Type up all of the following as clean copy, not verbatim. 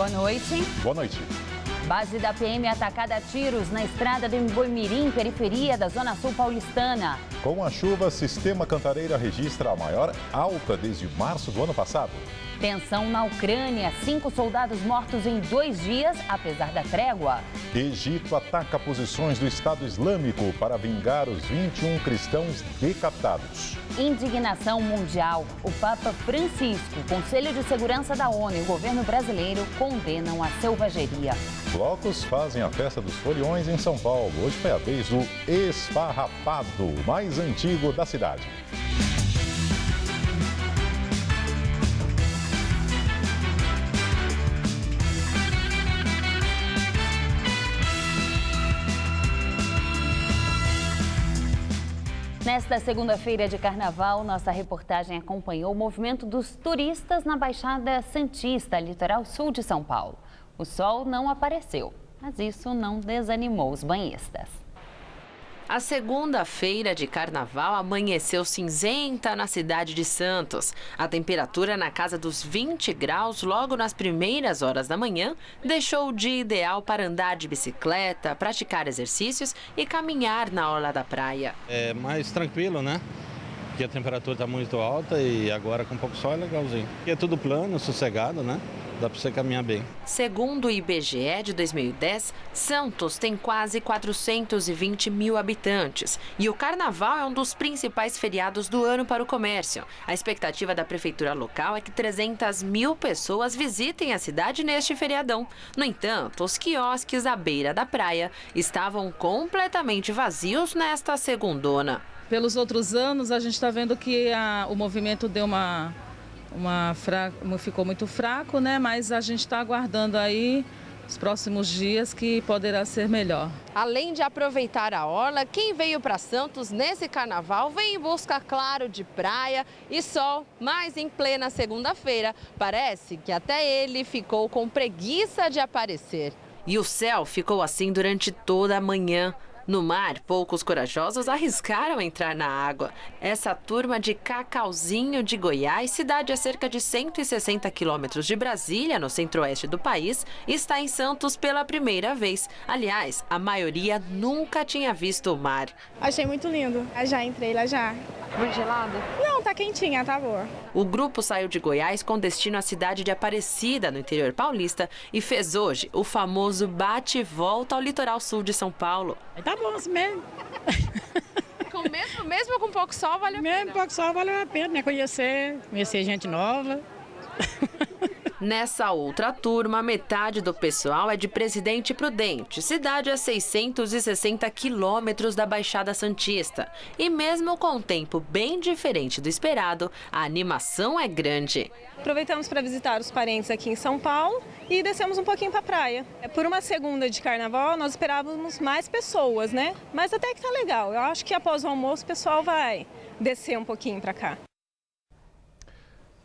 Boa noite. Boa noite. Base da PM atacada a tiros na estrada do Boimirim, periferia da Zona Sul paulistana. Com a chuva, Sistema Cantareira registra a maior alta desde março do ano passado. Tensão na Ucrânia, 5 soldados mortos em 2 dias, apesar da trégua. Egito ataca posições do Estado Islâmico para vingar os 21 cristãos decapitados. Indignação mundial. O Papa Francisco, o Conselho de Segurança da ONU e o governo brasileiro condenam a selvageria. Blocos fazem a festa dos foliões em São Paulo. Hoje foi a vez do esfarrapado, o mais antigo da cidade. Nesta segunda-feira de carnaval, nossa reportagem acompanhou o movimento dos turistas na Baixada Santista, litoral sul de São Paulo. O sol não apareceu, mas isso não desanimou os banhistas. A segunda-feira de carnaval amanheceu cinzenta na cidade de Santos. A temperatura na casa dos 20 graus logo nas primeiras horas da manhã deixou o dia ideal para andar de bicicleta, praticar exercícios e caminhar na orla da praia. É mais tranquilo, né? Porque a temperatura está muito alta e agora com pouco sol é legalzinho. E é tudo plano, sossegado, né? Dá para você caminhar bem. Segundo o IBGE de 2010, Santos tem quase 420 mil habitantes. E o carnaval é um dos principais feriados do ano para o comércio. A expectativa da prefeitura local é que 300 mil pessoas visitem a cidade neste feriadão. No entanto, os quiosques à beira da praia estavam completamente vazios nesta segundona. Pelos outros anos, a gente está vendo que o movimento deu ficou muito fraco, né? Mas a gente está aguardando aí os próximos dias que poderá ser melhor. Além de aproveitar a orla, quem veio para Santos nesse carnaval vem em busca, claro, de praia e sol, mas em plena segunda-feira parece que até ele ficou com preguiça de aparecer. E o céu ficou assim durante toda a manhã. No mar, poucos corajosos arriscaram entrar na água. Essa turma de Cacauzinho de Goiás, cidade a cerca de 160 quilômetros de Brasília, no centro-oeste do país, está em Santos pela primeira vez. Aliás, a maioria nunca tinha visto o mar. Achei muito lindo. Já entrei lá já. Muito gelado? Não, tá quentinha, tá boa. O grupo saiu de Goiás com destino à cidade de Aparecida, no interior paulista, e fez hoje o famoso bate e volta ao litoral sul de São Paulo. Tá bom assim mesmo. Mesmo com pouco sol, vale a pena? Mesmo pouco sol, vale a pena, né? Conhecer gente nova. Nessa outra turma, metade do pessoal é de Presidente Prudente, cidade a 660 quilômetros da Baixada Santista. E mesmo com um tempo bem diferente do esperado, a animação é grande. Aproveitamos para visitar os parentes aqui em São Paulo e descemos um pouquinho para a praia. Por uma segunda de carnaval, nós esperávamos mais pessoas, né? Mas até que tá legal. Eu acho que após o almoço o pessoal vai descer um pouquinho para cá.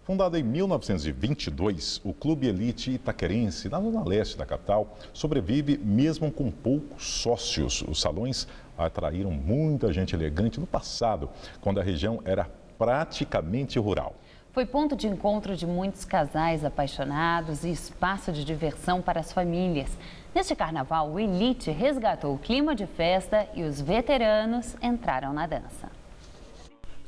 Fundado em 1922, o Clube Elite Itaquerense, na zona leste da capital, sobrevive mesmo com poucos sócios. Os salões atraíram muita gente elegante no passado, quando a região era praticamente rural. Foi ponto de encontro de muitos casais apaixonados e espaço de diversão para as famílias. Neste carnaval, o Elite resgatou o clima de festa e os veteranos entraram na dança.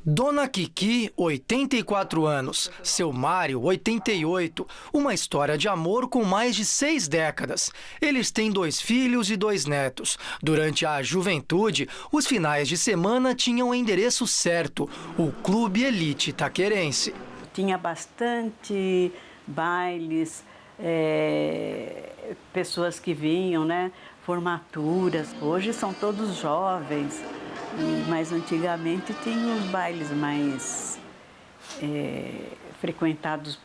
Dona Kiki, 84 anos, seu Mário, 88, uma história de amor com mais de 6 décadas. Eles têm 2 filhos e 2 netos. Durante a juventude, os finais de semana tinham o endereço certo, o Clube Elite Itaquerense. Tinha bastante bailes, pessoas que vinham, né? Formaturas. Hoje são todos jovens. Mas antigamente tinha os bailes mais frequentados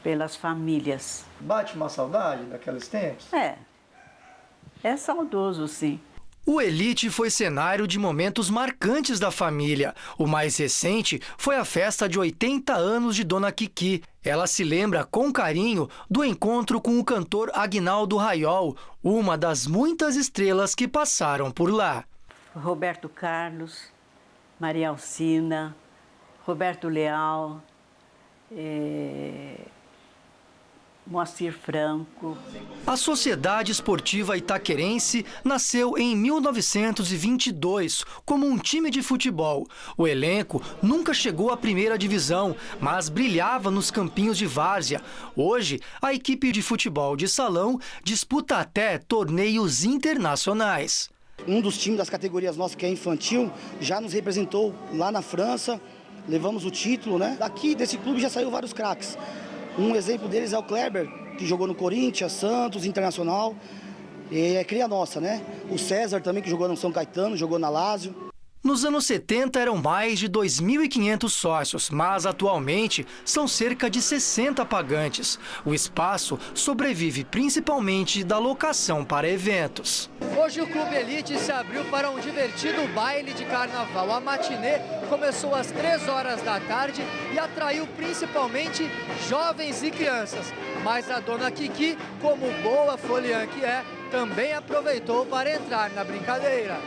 pelas famílias. Bate uma saudade daqueles tempos? É saudoso, sim. O Elite foi cenário de momentos marcantes da família. O mais recente foi a festa de 80 anos de Dona Kiki. Ela se lembra com carinho do encontro com o cantor Aguinaldo Raiol, uma das muitas estrelas que passaram por lá. Roberto Carlos, Maria Alcina, Roberto Leal, Moacir Franco. A Sociedade Esportiva Itaquerense nasceu em 1922 como um time de futebol. O elenco nunca chegou à primeira divisão, mas brilhava nos campinhos de várzea. Hoje, a equipe de futebol de salão disputa até torneios internacionais. Um dos times das categorias nossas, que é infantil, já nos representou lá na França, levamos o título, né? Daqui desse clube já saiu vários craques. Um exemplo deles é o Kleber, que jogou no Corinthians, Santos, Internacional, é cria nossa, né? O César também, que jogou no São Caetano, jogou na Lazio. Nos anos 70 eram mais de 2.500 sócios, mas atualmente são cerca de 60 pagantes. O espaço sobrevive principalmente da locação para eventos. Hoje o Clube Elite se abriu para um divertido baile de carnaval. A matinê começou às 3 horas da tarde e atraiu principalmente jovens e crianças. Mas a dona Kiki, como boa foliã que é, também aproveitou para entrar na brincadeira.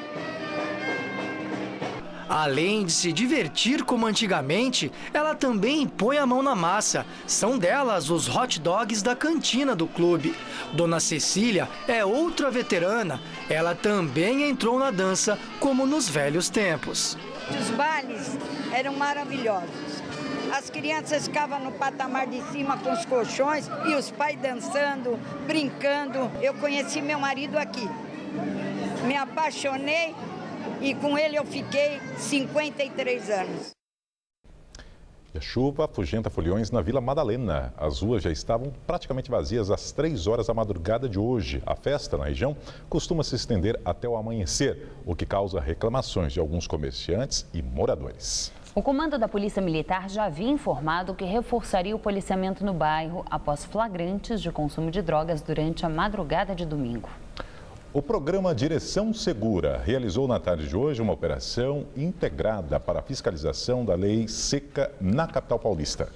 Além de se divertir como antigamente, ela também põe a mão na massa. São delas os hot dogs da cantina do clube. Dona Cecília é outra veterana. Ela também entrou na dança como nos velhos tempos. Os bailes eram maravilhosos. As crianças ficavam no patamar de cima com os colchões e os pais dançando, brincando. Eu conheci meu marido aqui. Me apaixonei. E com ele eu fiquei 53 anos. E a chuva afugenta foliões na Vila Madalena. As ruas já estavam praticamente vazias às 3 horas da madrugada de hoje. A festa na região costuma se estender até o amanhecer, o que causa reclamações de alguns comerciantes e moradores. O comando da Polícia Militar já havia informado que reforçaria o policiamento no bairro após flagrantes de consumo de drogas durante a madrugada de domingo. O programa Direção Segura realizou na tarde de hoje uma operação integrada para a fiscalização da lei seca na capital paulista.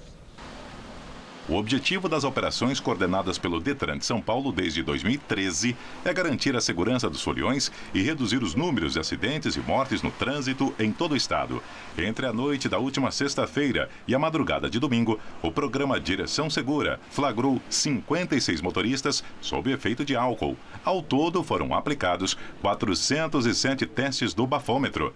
O objetivo das operações coordenadas pelo Detran de São Paulo desde 2013 é garantir a segurança dos foliões e reduzir os números de acidentes e mortes no trânsito em todo o estado. Entre a noite da última sexta-feira e a madrugada de domingo, o programa Direção Segura flagrou 56 motoristas sob efeito de álcool. Ao todo, foram aplicados 407 testes do bafômetro.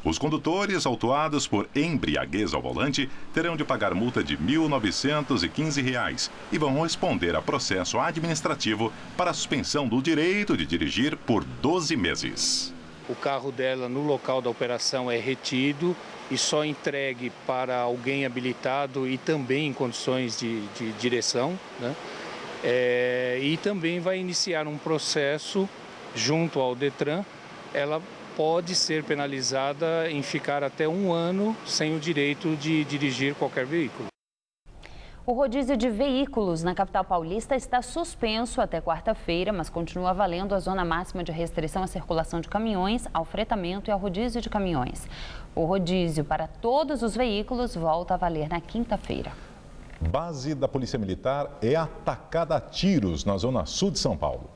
Os condutores autuados por embriaguez ao volante terão de pagar multa de R$ 1.915 e vão responder a processo administrativo para a suspensão do direito de dirigir por 12 meses. O carro dela no local da operação é retido e só entregue para alguém habilitado e também em condições de direção, né? E também vai iniciar um processo junto ao Detran. Ela pode ser penalizada em ficar até 1 ano sem o direito de dirigir qualquer veículo. O rodízio de veículos na capital paulista está suspenso até quarta-feira, mas continua valendo a zona máxima de restrição à circulação de caminhões, ao fretamento e ao rodízio de caminhões. O rodízio para todos os veículos volta a valer na quinta-feira. Base da Polícia Militar é atacada a tiros na zona sul de São Paulo.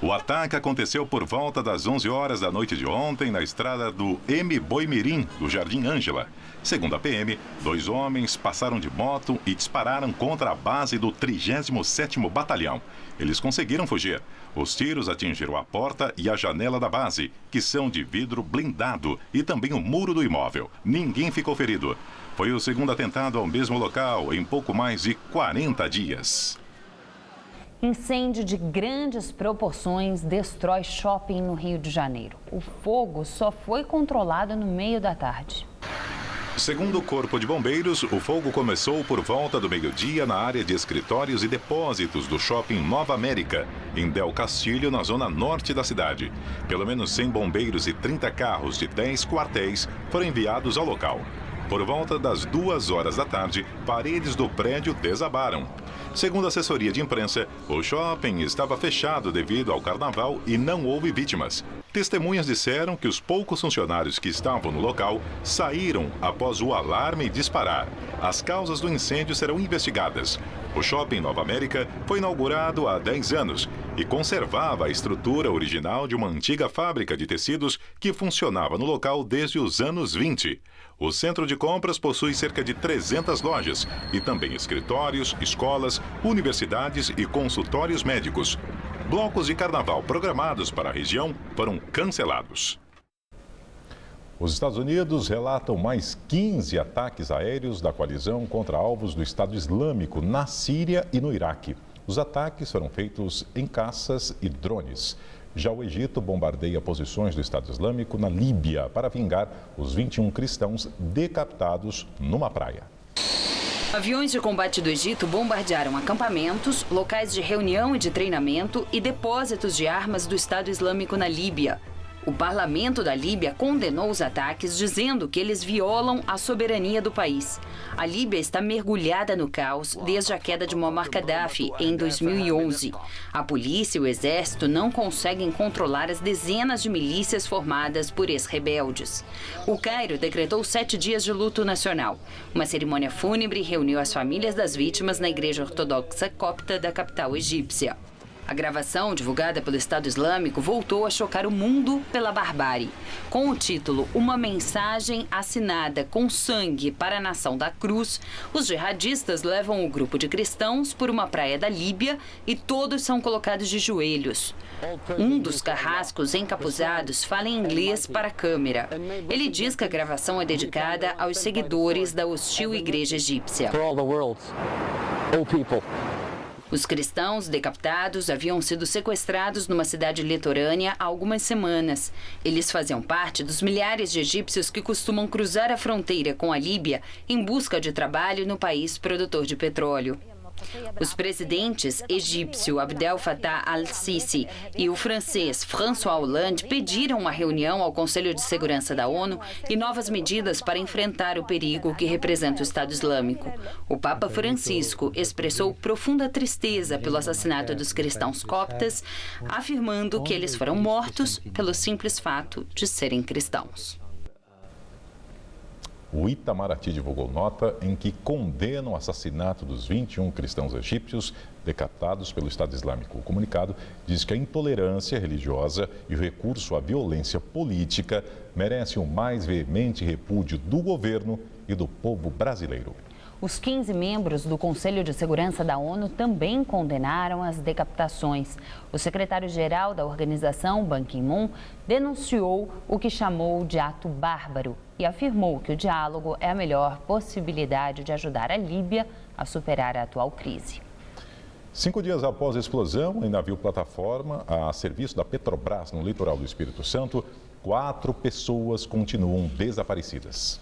O ataque aconteceu por volta das 11 horas da noite de ontem na estrada do M. Boimirim, do Jardim Ângela. Segundo a PM, 2 homens passaram de moto e dispararam contra a base do 37º Batalhão. Eles conseguiram fugir. Os tiros atingiram a porta e a janela da base, que são de vidro blindado, e também o muro do imóvel. Ninguém ficou ferido. Foi o segundo atentado ao mesmo local em pouco mais de 40 dias. Incêndio de grandes proporções destrói shopping no Rio de Janeiro. O fogo só foi controlado no meio da tarde. Segundo o Corpo de Bombeiros, o fogo começou por volta do meio-dia na área de escritórios e depósitos do shopping Nova América, em Del Castillo, na zona norte da cidade. Pelo menos 100 bombeiros e 30 carros de 10 quartéis foram enviados ao local. Por volta das 2 horas da tarde, paredes do prédio desabaram. Segundo a assessoria de imprensa, o shopping estava fechado devido ao carnaval e não houve vítimas. Testemunhas disseram que os poucos funcionários que estavam no local saíram após o alarme disparar. As causas do incêndio serão investigadas. O Shopping Nova América foi inaugurado há 10 anos e conservava a estrutura original de uma antiga fábrica de tecidos que funcionava no local desde os anos 20. O centro de compras possui cerca de 300 lojas e também escritórios, escolas, universidades e consultórios médicos. Blocos de carnaval programados para a região foram cancelados. Os Estados Unidos relatam mais 15 ataques aéreos da coalizão contra alvos do Estado Islâmico na Síria e no Iraque. Os ataques foram feitos em caças e drones. Já o Egito bombardeia posições do Estado Islâmico na Líbia para vingar os 21 cristãos decapitados numa praia. Aviões de combate do Egito bombardearam acampamentos, locais de reunião e de treinamento e depósitos de armas do Estado Islâmico na Líbia. O parlamento da Líbia condenou os ataques, dizendo que eles violam a soberania do país. A Líbia está mergulhada no caos desde a queda de Muammar Gaddafi em 2011. A polícia e o exército não conseguem controlar as dezenas de milícias formadas por ex-rebeldes. O Cairo decretou 7 dias de luto nacional. Uma cerimônia fúnebre reuniu as famílias das vítimas na igreja ortodoxa copta da capital egípcia. A gravação, divulgada pelo Estado Islâmico, voltou a chocar o mundo pela barbárie. Com o título Uma Mensagem Assinada com Sangue para a Nação da Cruz, os jihadistas levam o grupo de cristãos por uma praia da Líbia e todos são colocados de joelhos. Um dos carrascos encapuzados fala em inglês para a câmera. Ele diz que a gravação é dedicada aos seguidores da hostil igreja egípcia. Os cristãos decapitados haviam sido sequestrados numa cidade litorânea há algumas semanas. Eles faziam parte dos milhares de egípcios que costumam cruzar a fronteira com a Líbia em busca de trabalho no país produtor de petróleo. Os presidentes egípcio Abdel Fattah al-Sisi e o francês François Hollande pediram uma reunião ao Conselho de Segurança da ONU e novas medidas para enfrentar o perigo que representa o Estado Islâmico. O Papa Francisco expressou profunda tristeza pelo assassinato dos cristãos coptas, afirmando que eles foram mortos pelo simples fato de serem cristãos. O Itamaraty divulgou nota em que condena o assassinato dos 21 cristãos egípcios decapitados pelo Estado Islâmico. O comunicado diz que a intolerância religiosa e o recurso à violência política merecem o mais veemente repúdio do governo e do povo brasileiro. Os 15 membros do Conselho de Segurança da ONU também condenaram as decapitações. O secretário-geral da organização, Ban Ki-moon, denunciou o que chamou de ato bárbaro e afirmou que o diálogo é a melhor possibilidade de ajudar a Líbia a superar a atual crise. 5 dias após a explosão em navio-plataforma a serviço da Petrobras no litoral do Espírito Santo, 4 pessoas continuam desaparecidas.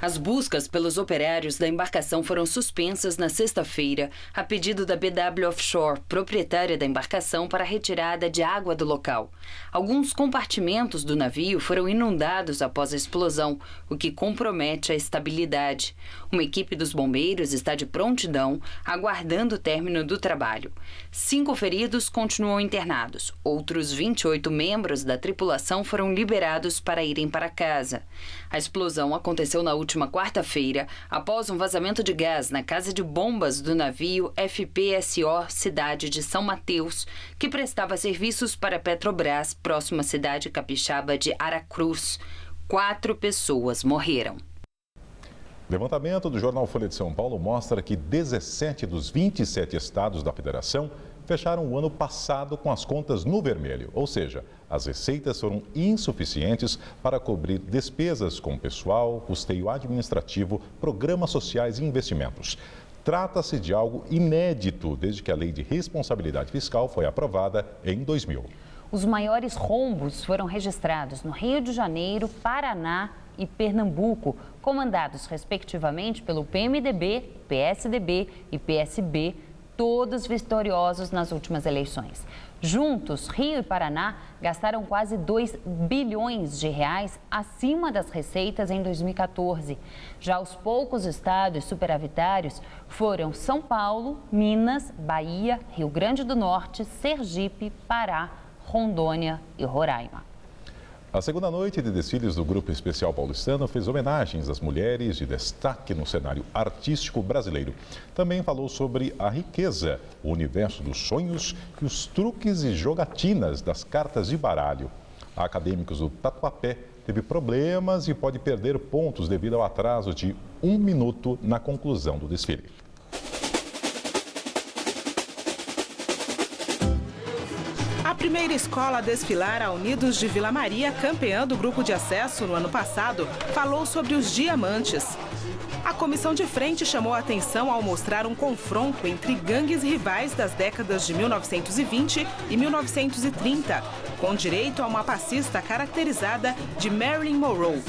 As buscas pelos operários da embarcação foram suspensas na sexta-feira, a pedido da BW Offshore, proprietária da embarcação, para a retirada de água do local. Alguns compartimentos do navio foram inundados após a explosão, o que compromete a estabilidade. Uma equipe dos bombeiros está de prontidão, aguardando o término do trabalho. 5 feridos continuam internados. Outros 28 membros da tripulação foram liberados para irem para casa. A explosão aconteceu na última quarta-feira, após um vazamento de gás na casa de bombas do navio FPSO Cidade de São Mateus, que prestava serviços para a Petrobras, próxima à cidade capixaba de Aracruz. 4 pessoas morreram. Levantamento do jornal Folha de São Paulo mostra que 17 dos 27 estados da federação fecharam o ano passado com as contas no vermelho, ou seja, as receitas foram insuficientes para cobrir despesas com pessoal, custeio administrativo, programas sociais e investimentos. Trata-se de algo inédito desde que a Lei de Responsabilidade Fiscal foi aprovada em 2000. Os maiores rombos foram registrados no Rio de Janeiro, Paraná e Pernambuco, comandados respectivamente pelo PMDB, PSDB e PSB, todos vitoriosos nas últimas eleições. Juntos, Rio e Paraná gastaram quase 2 bilhões de reais acima das receitas em 2014. Já os poucos estados superavitários foram São Paulo, Minas, Bahia, Rio Grande do Norte, Sergipe, Pará, Rondônia e Roraima. A segunda noite de desfiles do Grupo Especial Paulistano fez homenagens às mulheres de destaque no cenário artístico brasileiro. Também falou sobre a riqueza, o universo dos sonhos e os truques e jogatinas das cartas de baralho. A Acadêmicos do Tatuapé teve problemas e pode perder pontos devido ao atraso de 1 minuto na conclusão do desfile. A primeira escola a desfilar, a Unidos de Vila Maria, campeã do grupo de acesso no ano passado, falou sobre os diamantes. A comissão de frente chamou a atenção ao mostrar um confronto entre gangues rivais das décadas de 1920 e 1930, com direito a uma passista caracterizada de Marilyn Monroe.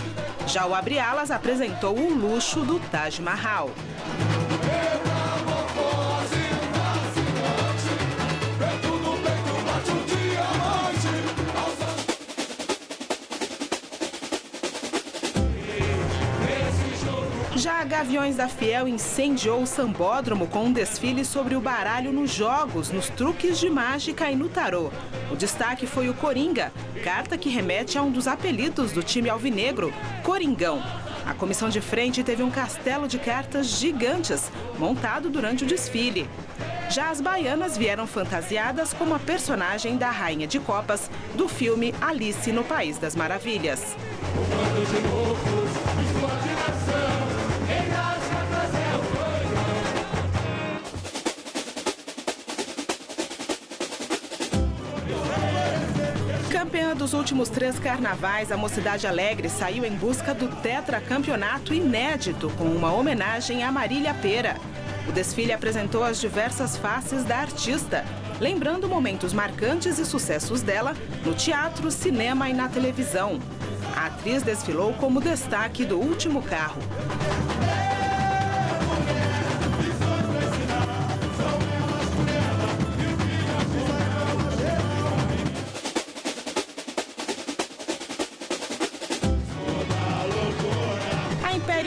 Já o Abre Alas apresentou o luxo do Taj Mahal. Já a Gaviões da Fiel incendiou o sambódromo com um desfile sobre o baralho nos jogos, nos truques de mágica e no tarô. O destaque foi o Coringa, carta que remete a um dos apelidos do time alvinegro, Coringão. A comissão de frente teve um castelo de cartas gigantes, montado durante o desfile. Já as baianas vieram fantasiadas como a personagem da Rainha de Copas do filme Alice no País das Maravilhas. Campeã dos últimos 3 carnavais, a Mocidade Alegre saiu em busca do tetracampeonato inédito com uma homenagem a Marília Pera. O desfile apresentou as diversas faces da artista, lembrando momentos marcantes e sucessos dela no teatro, cinema e na televisão. A atriz desfilou como destaque do último carro.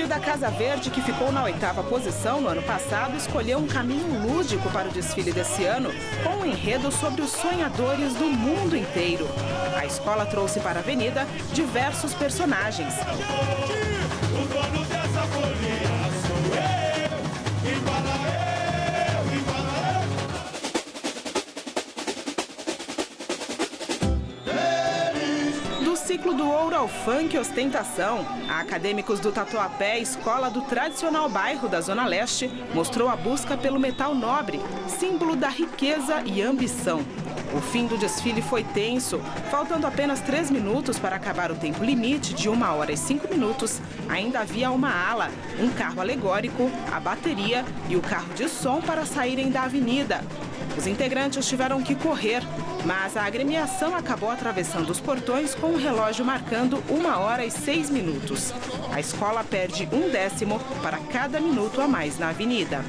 Da Casa Verde, que ficou na 8ª posição no ano passado, escolheu um caminho lúdico para o desfile desse ano, com um enredo sobre os sonhadores do mundo inteiro. A escola trouxe para a avenida diversos personagens. Ciclo do ouro ao funk e ostentação, a Acadêmicos do Tatuapé, escola do tradicional bairro da Zona Leste, mostrou a busca pelo metal nobre, símbolo da riqueza e ambição. O fim do desfile foi tenso, faltando apenas 3 minutos para acabar o tempo limite de 1 hora e 5 minutos, ainda havia uma ala, um carro alegórico, a bateria e o carro de som para saírem da avenida. Os integrantes tiveram que correr, mas a agremiação acabou atravessando os portões com o relógio marcando 1 hora e 6 minutos. A escola perde 1/10 para cada minuto a mais na avenida.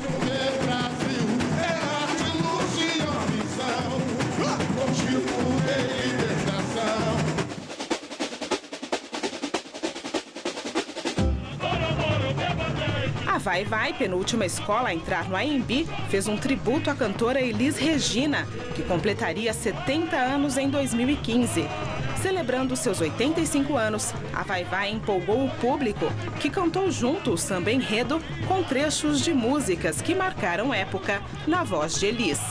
A Vai Vai, penúltima escola a entrar no AMB, fez um tributo à cantora Elis Regina, que completaria 70 anos em 2015. Celebrando seus 85 anos, a Vai Vai empolgou o público, que cantou junto o samba enredo com trechos de músicas que marcaram época na voz de Elis.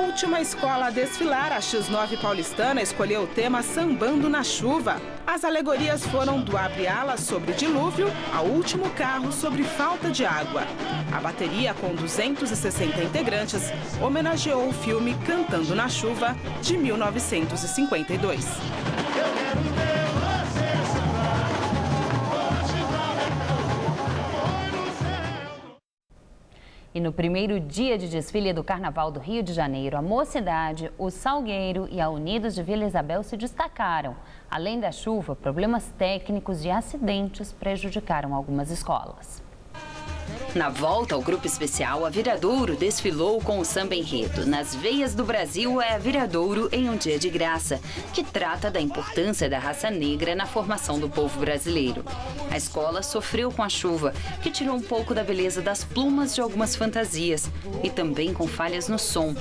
Última escola a desfilar, a X9 paulistana escolheu o tema Sambando na Chuva. As alegorias foram do Abre Alas sobre o dilúvio ao último carro sobre falta de água. A bateria, com 260 integrantes, homenageou o filme Cantando na Chuva, de 1952. E no primeiro dia de desfile do Carnaval do Rio de Janeiro, a Mocidade, o Salgueiro e a Unidos de Vila Isabel se destacaram. Além da chuva, problemas técnicos e acidentes prejudicaram algumas escolas. Na volta ao grupo especial, a Viradouro desfilou com o samba enredo Nas Veias do Brasil é a Viradouro em um Dia de Graça, que trata da importância da raça negra na formação do povo brasileiro. A escola sofreu com a chuva, que tirou um pouco da beleza das plumas de algumas fantasias e também com falhas no som.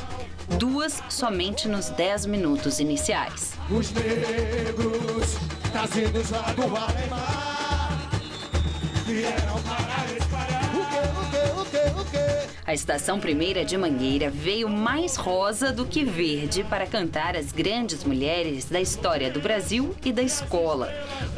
2 somente nos 10 minutos iniciais. Os negros, trazidos lá do Aremar, vieram para espalhar. O quê? A Estação Primeira de Mangueira veio mais rosa do que verde para cantar as grandes mulheres da história do Brasil e da escola.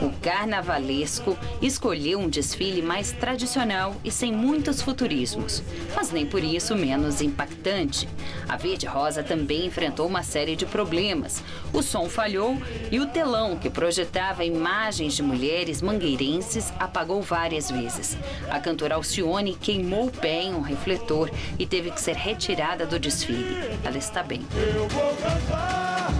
O carnavalesco escolheu um desfile mais tradicional e sem muitos futurismos, mas nem por isso menos impactante. A Verde Rosa também enfrentou uma série de problemas. O som falhou e o telão que projetava imagens de mulheres mangueirenses apagou várias vezes. A cantora Alcione queimou o pé em um refletor e teve que ser retirada do desfile. Ela está bem. Eu vou cantar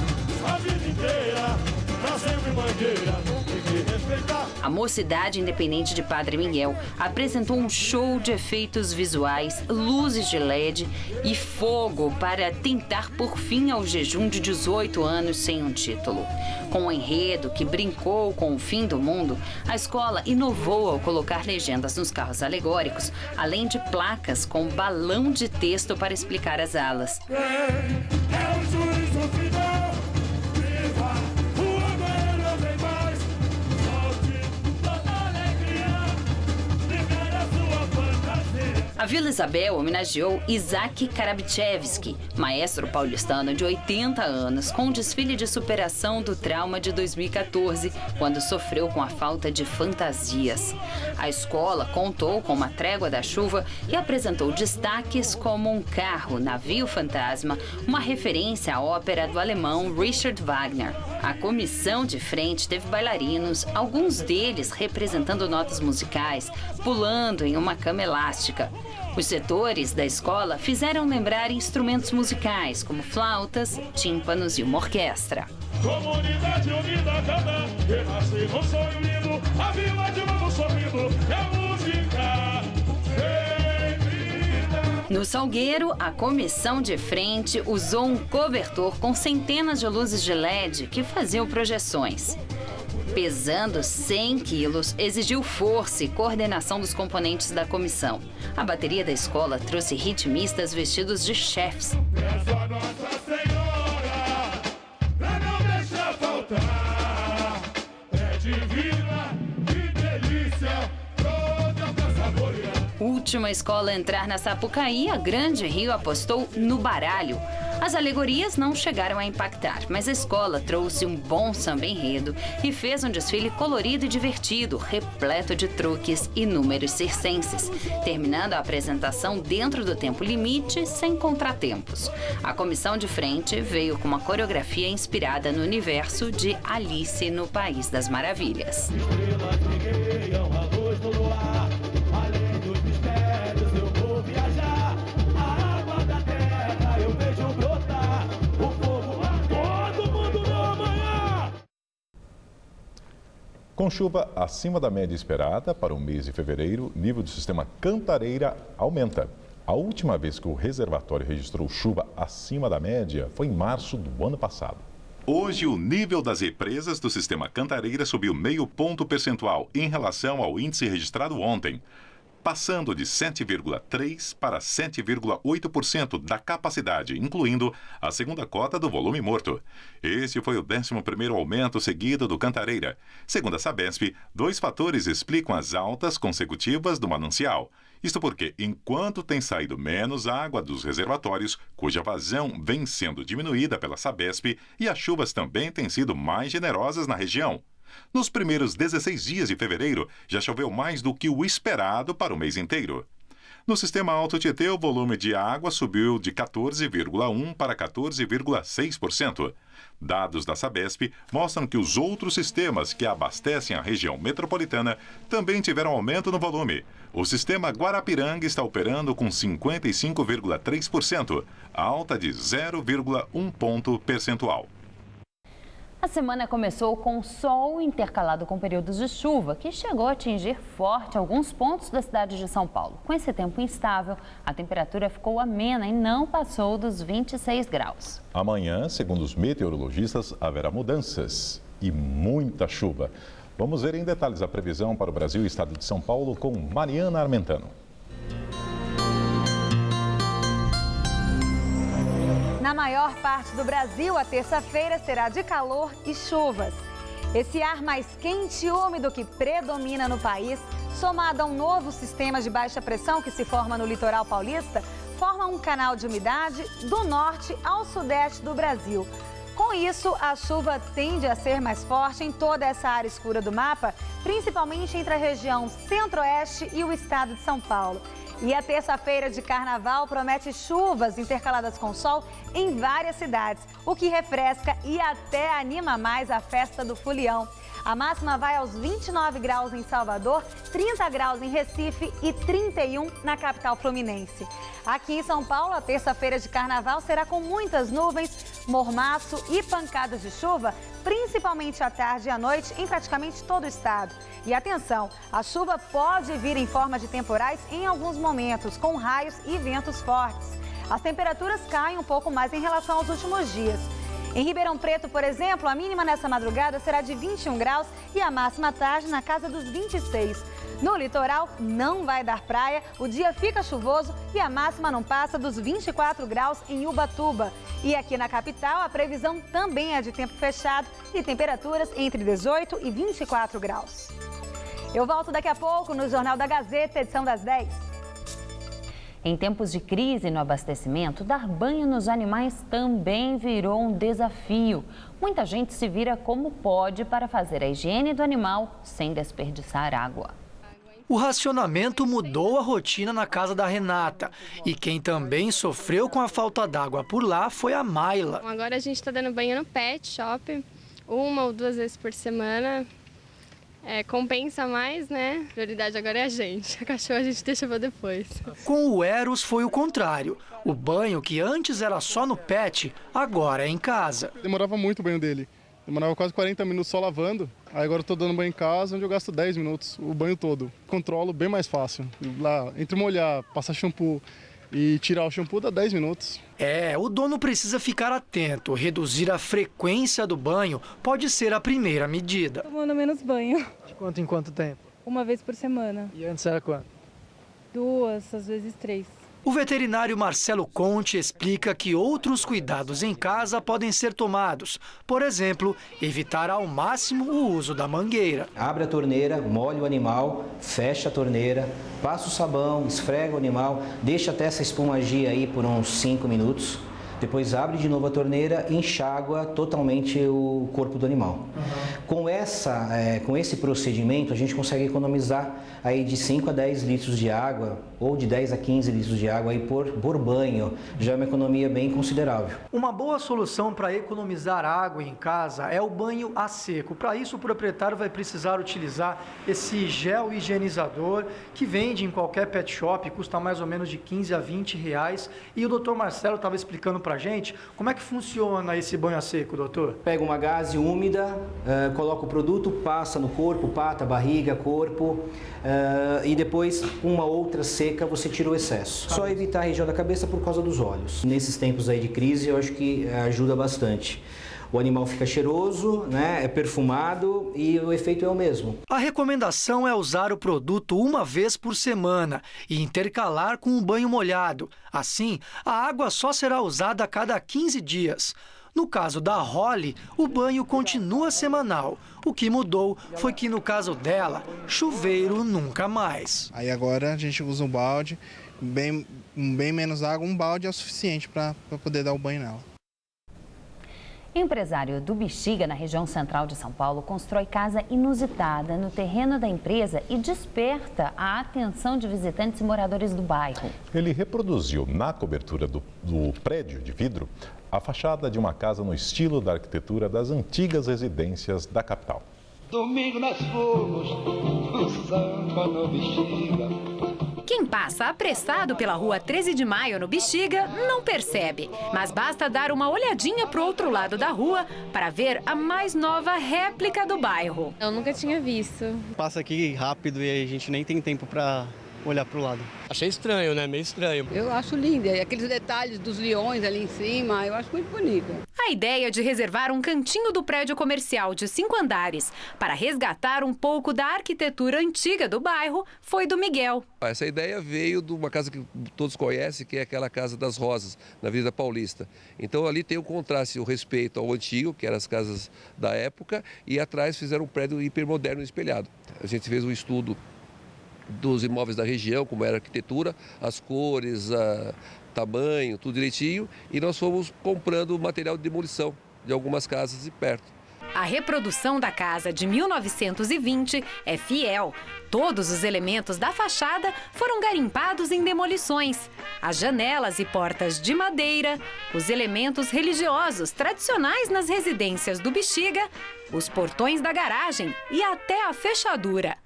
a vida inteira, pra sempre Mangueira, tem que respeitar. A Mocidade Independente de Padre Miguel apresentou um show de efeitos visuais, luzes de LED e fogo para tentar pôr fim ao jejum de 18 anos sem um título. Com um enredo que brincou com o fim do mundo, a escola inovou ao colocar legendas nos carros alegóricos, além de placas com balão de texto para explicar as alas. É o juiz do final, viva, o amor não vem mais, volte toda alegria, libera sua fantasia. A Vila Isabel homenageou Isaac Karabchevski, maestro paulistano de 80 anos, com um desfile de superação do trauma de 2014, quando sofreu com a falta de fantasias. A escola contou com uma trégua da chuva e apresentou destaques como um carro, navio fantasma, uma referência à ópera do alemão Richard Wagner. A comissão de frente teve bailarinos, alguns deles representando notas musicais, pulando em uma cama elástica. Os setores da escola fizeram lembrar instrumentos musicais, como flautas, tímpanos e uma orquestra. Comunidade unida canta, renasce um sonho lindo, a vila de novo sorrindo, é música sempre. No Salgueiro, a comissão de frente usou um cobertor com centenas de luzes de LED que faziam projeções. Pesando 100 quilos, exigiu força e coordenação dos componentes da comissão. A bateria da escola trouxe ritmistas vestidos de chefes. Peço a Nossa Senhora, pra não deixar faltar, é divina, que delícia, toda pra saborear. Última escola a entrar na Sapucaí, a Grande Rio apostou no baralho. As alegorias não chegaram a impactar, mas a escola trouxe um bom samba enredo e fez um desfile colorido e divertido, repleto de truques e números circenses, terminando a apresentação dentro do tempo limite, sem contratempos. A comissão de frente veio com uma coreografia inspirada no universo de Alice no País das Maravilhas. Estrelas que guiam a luz do luar, além dos mistérios eu vou viajar, a água da terra eu vejo brotar, o fogo a todo mundo no amanhã. Com chuva acima da média esperada para o mês de fevereiro, o nível do sistema Cantareira aumenta. A última vez que o reservatório registrou chuva acima da média foi em março do ano passado. Hoje, o nível das represas do sistema Cantareira subiu 0,5 ponto percentual em relação ao índice registrado ontem, passando de 7,3% para 7,8% da capacidade, incluindo a segunda cota do volume morto. Este foi o 11º aumento seguido do Cantareira. Segundo a Sabesp, 2 fatores explicam as altas consecutivas do manancial. Isto porque, enquanto tem saído menos água dos reservatórios, cuja vazão vem sendo diminuída pela Sabesp, e as chuvas também têm sido mais generosas na região. Nos primeiros 16 dias de fevereiro, já choveu mais do que o esperado para o mês inteiro. No sistema Alto Tietê, o volume de água subiu de 14,1% para 14,6%. Dados da Sabesp mostram que os outros sistemas que abastecem a região metropolitana também tiveram aumento no volume. O sistema Guarapiranga está operando com 55,3%, alta de 0,1 ponto percentual. A semana começou com sol intercalado com períodos de chuva, que chegou a atingir forte alguns pontos da cidade de São Paulo. Com esse tempo instável, a temperatura ficou amena e não passou dos 26 graus. Amanhã, segundo os meteorologistas, haverá mudanças e muita chuva. Vamos ver em detalhes a previsão para o Brasil e estado de São Paulo com Mariana Armentano. Na maior parte do Brasil, a terça-feira será de calor e chuvas. Esse ar mais quente e úmido que predomina no país, somado a um novo sistema de baixa pressão que se forma no litoral paulista, forma um canal de umidade do norte ao sudeste do Brasil. Com isso, a chuva tende a ser mais forte em toda essa área escura do mapa, principalmente entre a região centro-oeste e o estado de São Paulo. E a terça-feira de carnaval promete chuvas intercaladas com sol em várias cidades, o que refresca e até anima mais a festa do Folião. A máxima vai aos 29 graus em Salvador, 30 graus em Recife e 31 na capital fluminense. Aqui em São Paulo, a terça-feira de carnaval será com muitas nuvens, mormaço e pancadas de chuva, principalmente à tarde e à noite em praticamente todo o estado. E atenção, a chuva pode vir em forma de temporais em alguns momentos, com raios e ventos fortes. As temperaturas caem um pouco mais em relação aos últimos dias. Em Ribeirão Preto, por exemplo, a mínima nessa madrugada será de 21 graus e a máxima à tarde na casa dos 26. No litoral, não vai dar praia, o dia fica chuvoso e a máxima não passa dos 24 graus em Ubatuba. E aqui na capital, a previsão também é de tempo fechado e temperaturas entre 18 e 24 graus. Eu volto daqui a pouco no Jornal da Gazeta, edição das 10. Em tempos de crise no abastecimento, dar banho nos animais também virou um desafio. Muita gente se vira como pode para fazer a higiene do animal sem desperdiçar água. O racionamento mudou a rotina na casa da Renata. E quem também sofreu com a falta d'água por lá foi a Mayla. Agora a gente está dando banho no pet shop, 1 ou 2 vezes por semana. Compensa mais, né? A prioridade agora é a gente. A cachorra a gente deixa para depois. Com o Eros foi o contrário. O banho, que antes era só no pet, agora é em casa. Demorava muito o banho dele. Demorava quase 40 minutos só lavando. Aí agora eu tô dando banho em casa, onde eu gasto 10 minutos, o banho todo. Controlo bem mais fácil. Lá, entre molhar, passar shampoo e tirar o shampoo dá 10 minutos. O dono precisa ficar atento. Reduzir a frequência do banho pode ser a primeira medida. Tomando menos banho. De quanto em quanto tempo? 1 vez por semana. E antes era quanto? 2, às vezes 3. O veterinário Marcelo Conte explica que outros cuidados em casa podem ser tomados. Por exemplo, evitar ao máximo o uso da mangueira. Abre a torneira, molha o animal, fecha a torneira, passa o sabão, esfrega o animal, deixa até essa espuma agir aí por uns 5 minutos. Depois abre de novo a torneira e enxágua totalmente o corpo do animal. Com esse procedimento, a gente consegue economizar aí de 5 a 10 litros de água ou de 10 a 15 litros de água aí por banho. Já é uma economia bem considerável. Uma boa solução para economizar água em casa é o banho a seco. Para isso, o proprietário vai precisar utilizar esse gel higienizador que vende em qualquer pet shop, custa mais ou menos de 15 a 20 reais. E o doutor Marcelo estava explicando para a gente como é que funciona esse banho a seco, doutor. Pega uma gaze úmida, coloca o produto, passa no corpo, pata, barriga, corpo, e depois uma outra seca você tira o excesso. Só evitar a região da cabeça por causa dos olhos. Nesses tempos aí de crise eu acho que ajuda bastante. O animal fica cheiroso, né? É perfumado e o efeito é o mesmo. A recomendação é usar o produto 1 vez por semana e intercalar com um banho molhado. Assim, a água só será usada a cada 15 dias. No caso da Holly, o banho continua semanal. O que mudou foi que, no caso dela, chuveiro nunca mais. Aí agora a gente usa um balde, bem menos água, um balde é o suficiente para poder dar o banho nela. Empresário do Bexiga, na região central de São Paulo, constrói casa inusitada no terreno da empresa e desperta a atenção de visitantes e moradores do bairro. Ele reproduziu na cobertura do prédio de vidro a fachada de uma casa no estilo da arquitetura das antigas residências da capital. Domingo nós fomos no samba no Bexiga. Quem passa apressado pela rua 13 de Maio, no Bexiga, não percebe. Mas basta dar uma olhadinha pro outro lado da rua para ver a mais nova réplica do bairro. Eu nunca tinha visto. Passa aqui rápido e a gente nem tem tempo para olhar pro lado. Achei estranho, né? Meio estranho. Eu acho lindo. E aqueles detalhes dos leões ali em cima, eu acho muito bonito. A ideia de reservar um cantinho do prédio comercial de 5 andares para resgatar um pouco da arquitetura antiga do bairro foi do Miguel. Essa ideia veio de uma casa que todos conhecem, que é aquela Casa das Rosas, na Avenida Paulista. Então ali tem o contraste, o respeito ao antigo, que eram as casas da época, e atrás fizeram um prédio hipermoderno e espelhado. A gente fez um estudo dos imóveis da região, como era a arquitetura, as cores, tamanho, tudo direitinho, e nós fomos comprando material de demolição de algumas casas de perto. A reprodução da casa de 1920 é fiel. Todos os elementos da fachada foram garimpados em demolições. As janelas e portas de madeira, os elementos religiosos tradicionais nas residências do Bexiga, os portões da garagem e até a fechadura.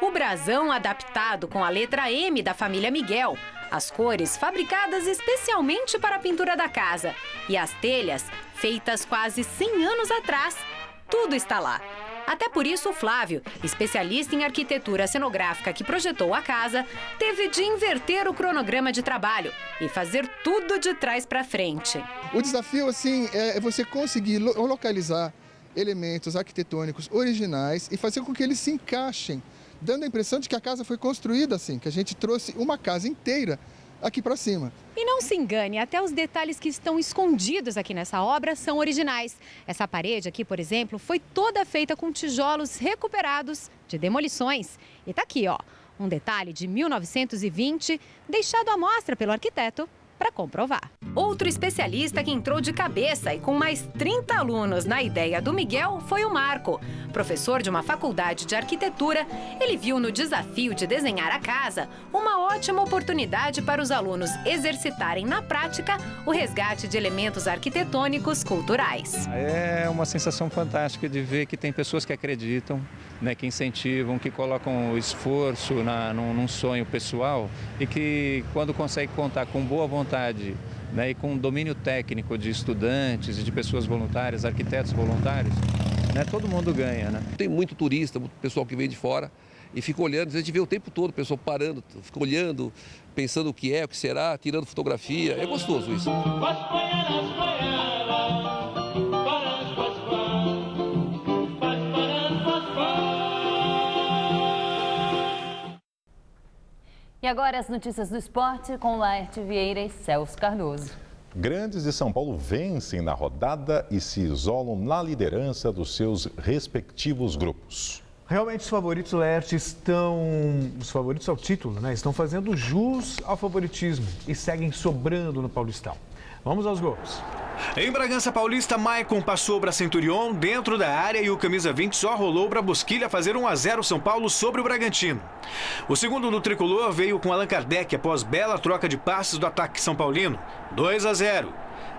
O brasão adaptado com a letra M da família Miguel, as cores fabricadas especialmente para a pintura da casa e as telhas feitas quase 100 anos atrás, tudo está lá. Até por isso, o Flávio, especialista em arquitetura cenográfica que projetou a casa, teve de inverter o cronograma de trabalho e fazer tudo de trás para frente. O desafio, assim, é você conseguir localizar elementos arquitetônicos originais e fazer com que eles se encaixem, dando a impressão de que a casa foi construída assim, que a gente trouxe uma casa inteira aqui para cima. E não se engane, até os detalhes que estão escondidos aqui nessa obra são originais. Essa parede aqui, por exemplo, foi toda feita com tijolos recuperados de demolições. E tá aqui, ó, um detalhe de 1920, deixado à mostra pelo arquiteto para comprovar. Outro especialista que entrou de cabeça e com mais 30 alunos na ideia do Miguel foi o Marco. Professor de uma faculdade de arquitetura, ele viu no desafio de desenhar a casa uma ótima oportunidade para os alunos exercitarem na prática o resgate de elementos arquitetônicos culturais. É uma sensação fantástica de ver que tem pessoas que acreditam, né, que incentivam, que colocam o esforço num sonho pessoal e que, quando consegue contar com boa vontade, né, e com domínio técnico de estudantes e de pessoas voluntárias, arquitetos voluntários, né, todo mundo ganha, né? Tem muito turista, muito pessoal que vem de fora e fica olhando, a gente vê o tempo todo o pessoal parando, fica olhando, pensando o que é, o que será, tirando fotografia. É gostoso isso. E agora as notícias do esporte com Laerte Vieira e Celso Cardoso. Grandes de São Paulo vencem na rodada e se isolam na liderança dos seus respectivos grupos. Realmente os favoritos, Laerte, os favoritos ao título, né? Estão fazendo jus ao favoritismo e seguem sobrando no Paulistão. Vamos aos gols. Em Bragança Paulista, Maicon passou para Centurion dentro da área e o camisa 20 só rolou para Bosquilha fazer 1-0 São Paulo sobre o Bragantino. O segundo do tricolor veio com Allan Kardec após bela troca de passes do ataque são paulino, 2-0.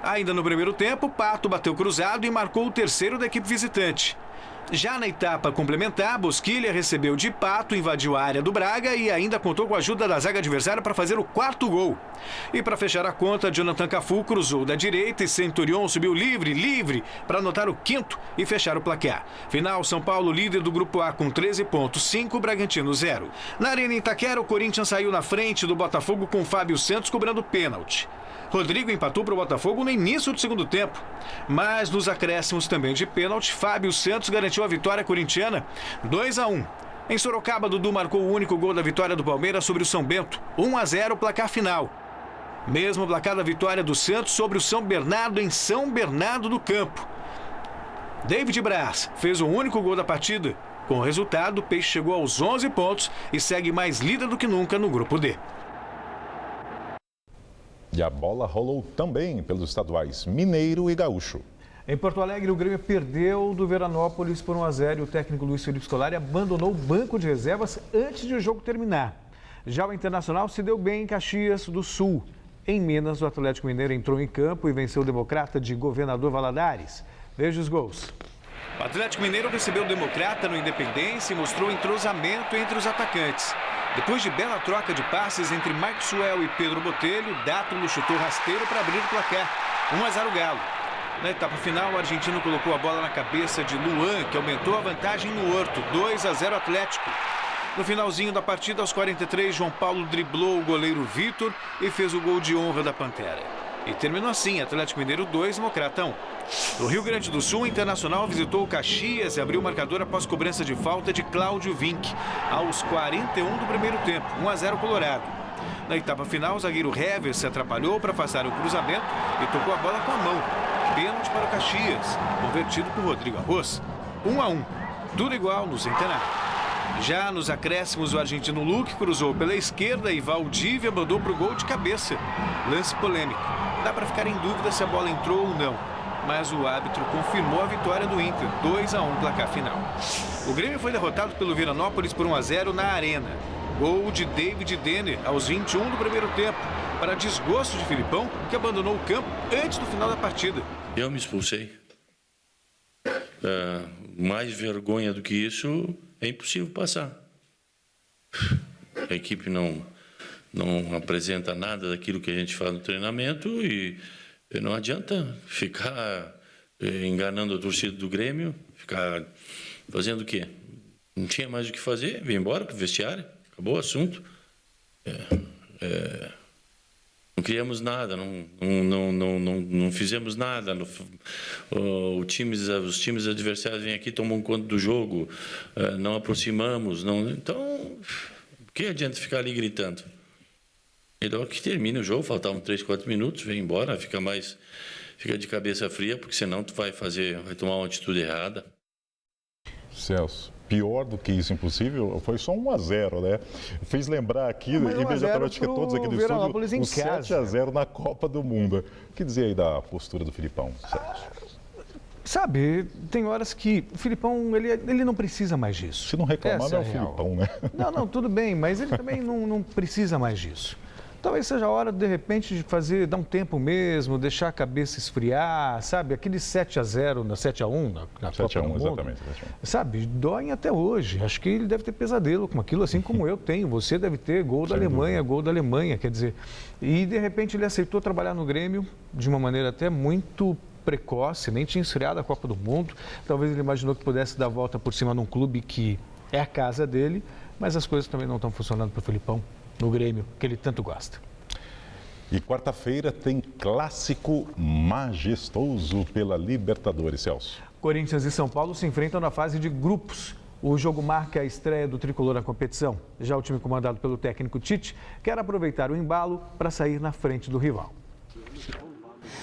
Ainda no primeiro tempo, Pato bateu cruzado e marcou o terceiro da equipe visitante. Já na etapa complementar, Bosquilha recebeu de Pato, invadiu a área do Braga e ainda contou com a ajuda da zaga adversária para fazer o quarto gol. E para fechar a conta, Jonathan Cafu cruzou da direita e Centurion subiu livre, para anotar o quinto e fechar o placar. Final, São Paulo líder do Grupo A com 13 pontos, 5, Bragantino 0. Na Arena Itaquera, o Corinthians saiu na frente do Botafogo com Fábio Santos cobrando pênalti. Rodrigo empatou para o Botafogo no início do segundo tempo. Mas nos acréscimos também de pênalti, Fábio Santos garantiu a vitória corintiana 2-1. Em Sorocaba, Dudu marcou o único gol da vitória do Palmeiras sobre o São Bento, 1-0 placar final. Mesmo placar da vitória do Santos sobre o São Bernardo em São Bernardo do Campo. David Braz fez o único gol da partida. Com o resultado, o Peixe chegou aos 11 pontos e segue mais líder do que nunca no Grupo D. E a bola rolou também pelos estaduais Mineiro e Gaúcho. Em Porto Alegre, o Grêmio perdeu do Veranópolis por 1-0 e o técnico Luiz Felipe Scolari abandonou o banco de reservas antes de o jogo terminar. Já o Internacional se deu bem em Caxias do Sul. Em Minas, o Atlético Mineiro entrou em campo e venceu o Democrata de Governador Valadares. Veja os gols. O Atlético Mineiro recebeu o Democrata no Independência e mostrou entrosamento entre os atacantes. Depois de bela troca de passes entre Maxwell e Pedro Botelho, Dátulo chutou rasteiro para abrir o placar. 1-0 Galo. Na etapa final, o argentino colocou a bola na cabeça de Luan, que aumentou a vantagem no Horto. 2-0 Atlético. No finalzinho da partida, aos 43, João Paulo driblou o goleiro Vitor e fez o gol de honra da Pantera. E terminou assim, Atlético Mineiro 2, Democrata 1. No Rio Grande do Sul, o Internacional visitou o Caxias e abriu o marcador após cobrança de falta de Cláudio Vinck, aos 41 do primeiro tempo, 1-0 Colorado. Na etapa final, o zagueiro Hever se atrapalhou para afastar o cruzamento e tocou a bola com a mão. Pênalti para o Caxias, convertido por Rodrigo Arroz. 1-1, tudo igual no centenário. Já nos acréscimos, o argentino Luque cruzou pela esquerda e Valdívia mandou para o gol de cabeça. Lance polêmico. Dá para ficar em dúvida se a bola entrou ou não, mas o árbitro confirmou a vitória do Inter, 2-1 placar final. O Grêmio foi derrotado pelo Viranópolis por 1-0 na Arena. Gol de David Denner aos 21 do primeiro tempo, para desgosto de Filipão, que abandonou o campo antes do final da partida. Eu me expulsei. Mais vergonha do que isso é impossível passar. A equipe não apresenta nada daquilo que a gente faz no treinamento e não adianta ficar enganando a torcida do Grêmio, ficar fazendo o quê? Não tinha mais o que fazer, vim embora para o vestiário, acabou o assunto. Não criamos nada, não fizemos nada. Os times adversários vêm aqui, tomam conta do jogo, não aproximamos. Então, o que adianta ficar ali gritando? Melhor que termine o jogo, faltavam 3, 4 minutos, vem embora, fica de cabeça fria, porque senão tu vai tomar uma atitude errada. Celso, pior do que isso, impossível, foi só 1-0, né? Fez lembrar aqui, imediatamente, que todos aqui do estúdio, um 7-0 na Copa do Mundo. O que dizer aí da postura do Filipão, Celso? Sabe, tem horas que o Filipão, ele não precisa mais disso. Se não reclamar, não é o Filipão, né? Não, tudo bem, mas ele também não precisa mais disso. Talvez seja a hora, de repente, de dar um tempo mesmo, deixar a cabeça esfriar, sabe? Aquele 7-0, 7-1 na Copa do Mundo. Exatamente. Sabe, doem até hoje. Acho que ele deve ter pesadelo com aquilo, assim como eu tenho. Você deve ter gol da Alemanha, quer dizer. E, de repente, ele aceitou trabalhar no Grêmio de uma maneira até muito precoce, nem tinha estreado a Copa do Mundo. Talvez ele imaginou que pudesse dar a volta por cima num clube que é a casa dele, mas as coisas também não estão funcionando para o Filipão no Grêmio, que ele tanto gosta. E quarta-feira tem clássico majestoso pela Libertadores, Celso. Corinthians e São Paulo se enfrentam na fase de grupos. O jogo marca a estreia do tricolor na competição. Já o time comandado pelo técnico Tite quer aproveitar o embalo para sair na frente do rival.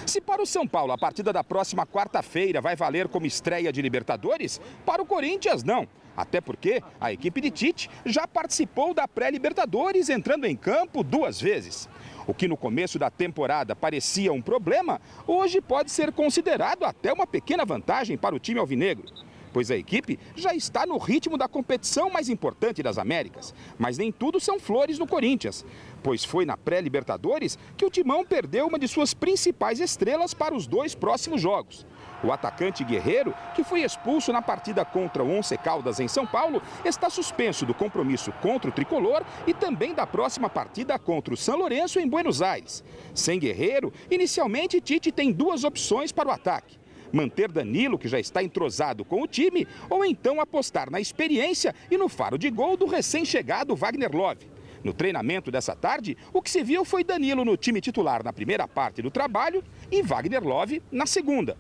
Se para o São Paulo a partida da próxima quarta-feira vai valer como estreia de Libertadores, para o Corinthians não. Até porque a equipe de Tite já participou da pré-Libertadores, entrando em campo 2 vezes. O que no começo da temporada parecia um problema, hoje pode ser considerado até uma pequena vantagem para o time alvinegro. Pois a equipe já está no ritmo da competição mais importante das Américas. Mas nem tudo são flores no Corinthians, pois foi na pré-Libertadores que o Timão perdeu uma de suas principais estrelas para os 2 próximos jogos. O atacante Guerreiro, que foi expulso na partida contra o Once Caldas em São Paulo, está suspenso do compromisso contra o Tricolor e também da próxima partida contra o São Lourenço em Buenos Aires. Sem Guerreiro, inicialmente Tite tem 2 opções para o ataque: manter Danilo, que já está entrosado com o time, ou então apostar na experiência e no faro de gol do recém-chegado Wagner Love. No treinamento dessa tarde, o que se viu foi Danilo no time titular na primeira parte do trabalho e Wagner Love na segunda.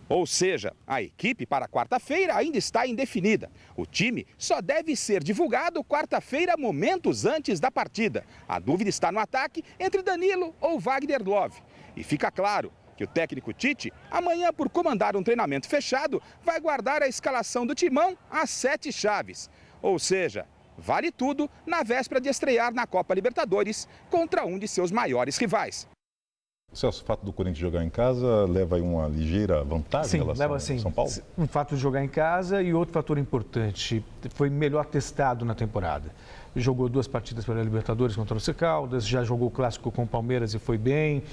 Ou seja, a equipe para quarta-feira ainda está indefinida. O time só deve ser divulgado quarta-feira, momentos antes da partida. A dúvida está no ataque entre Danilo ou Wagner Love. E fica claro que o técnico Tite, amanhã, por comandar um treinamento fechado, vai guardar a escalação do Timão às 7 chaves. Ou seja, vale tudo na véspera de estrear na Copa Libertadores contra um de seus maiores rivais. Celso, o fato do Corinthians jogar em casa leva aí uma ligeira vantagem em relação ao São Paulo? Um fato de jogar em casa e outro fator importante, foi melhor testado na temporada. Jogou 2 partidas pela Libertadores contra o Caldas, já jogou o Clássico com o Palmeiras e foi bem.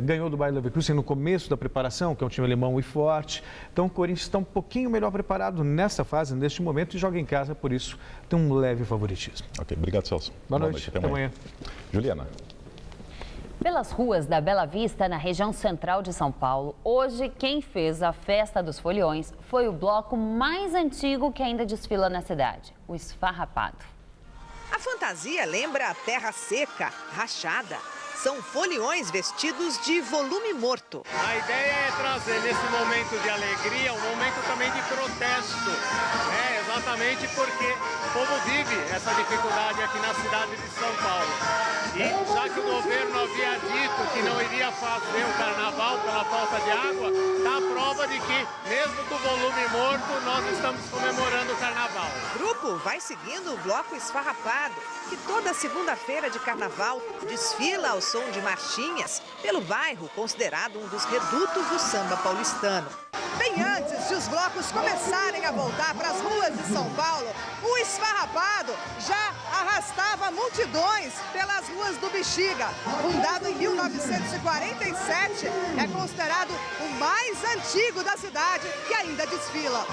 Ganhou do Bayer Leverkusen no começo da preparação, que é um time alemão e forte. Então o Corinthians está um pouquinho melhor preparado nessa fase, neste momento, e joga em casa, por isso tem um leve favoritismo. Ok, obrigado, Celso. Boa noite. Até amanhã. Juliana. Pelas ruas da Bela Vista, na região central de São Paulo, hoje quem fez a Festa dos Foliões foi o bloco mais antigo que ainda desfila na cidade, o Esfarrapado. A fantasia lembra a terra seca, rachada. São foliões vestidos de volume morto. A ideia é trazer nesse momento de alegria um momento também de protesto. Exatamente porque o povo vive essa dificuldade aqui na cidade de São Paulo. E já que o governo havia dito que não iria fazer o carnaval pela falta de água, está a prova de que, mesmo com o volume morto, nós estamos comemorando o carnaval. O grupo vai seguindo o bloco Esfarrapado, que toda segunda-feira de carnaval desfila ao som de marchinhas pelo bairro considerado um dos redutos do samba paulistano. Bem antes de os blocos começarem a voltar para as ruas de São Paulo, o Esfarrapado já arrastava multidões pelas ruas do Bexiga. Fundado em 1947, é considerado o mais antigo da cidade e ainda desfila.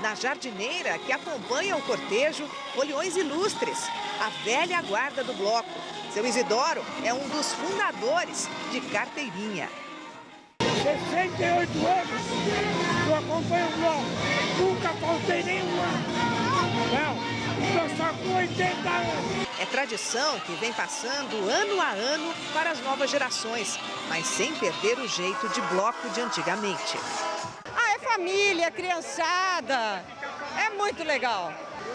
Na jardineira que acompanha o cortejo, foliões ilustres, a velha guarda do bloco. Seu Isidoro é um dos fundadores de Carteirinha. 68 anos eu acompanho o bloco, nunca faltei nenhum ano. Não, estou só com 80 anos. É tradição que vem passando ano a ano para as novas gerações, mas sem perder o jeito de bloco de antigamente. É família, criançada, é muito legal.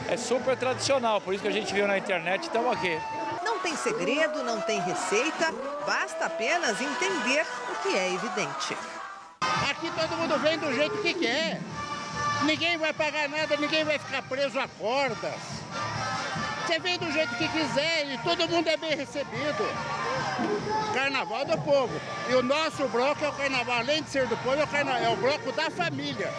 É super tradicional, por isso que a gente viu na internet e estamos aqui. Não tem segredo, não tem receita, basta apenas entender o que é evidente. Aqui todo mundo vem do jeito que quer. Ninguém vai pagar nada, ninguém vai ficar preso a cordas. Você vem do jeito que quiser e todo mundo é bem recebido. Carnaval do povo. E o nosso bloco é o carnaval, além de ser do povo, é o bloco da família.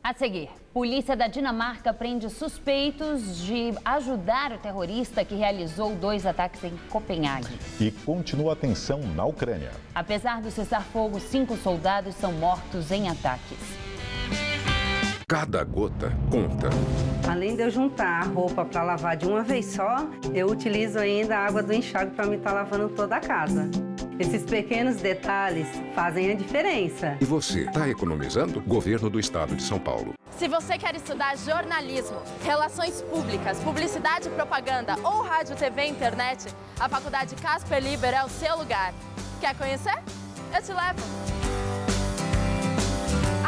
A seguir, polícia da Dinamarca prende suspeitos de ajudar o terrorista que realizou 2 ataques em Copenhague. E continua a tensão na Ucrânia. Apesar do cessar-fogo, 5 soldados são mortos em ataques. Cada gota conta. Além de eu juntar a roupa para lavar de uma vez só, eu utilizo ainda a água do enxágue para me estar lavando toda a casa. Esses pequenos detalhes fazem a diferença. E você, está economizando? Governo do Estado de São Paulo. Se você quer estudar jornalismo, relações públicas, publicidade e propaganda ou rádio, TV e internet, a Faculdade Casper Libero é o seu lugar. Quer conhecer? Eu te levo.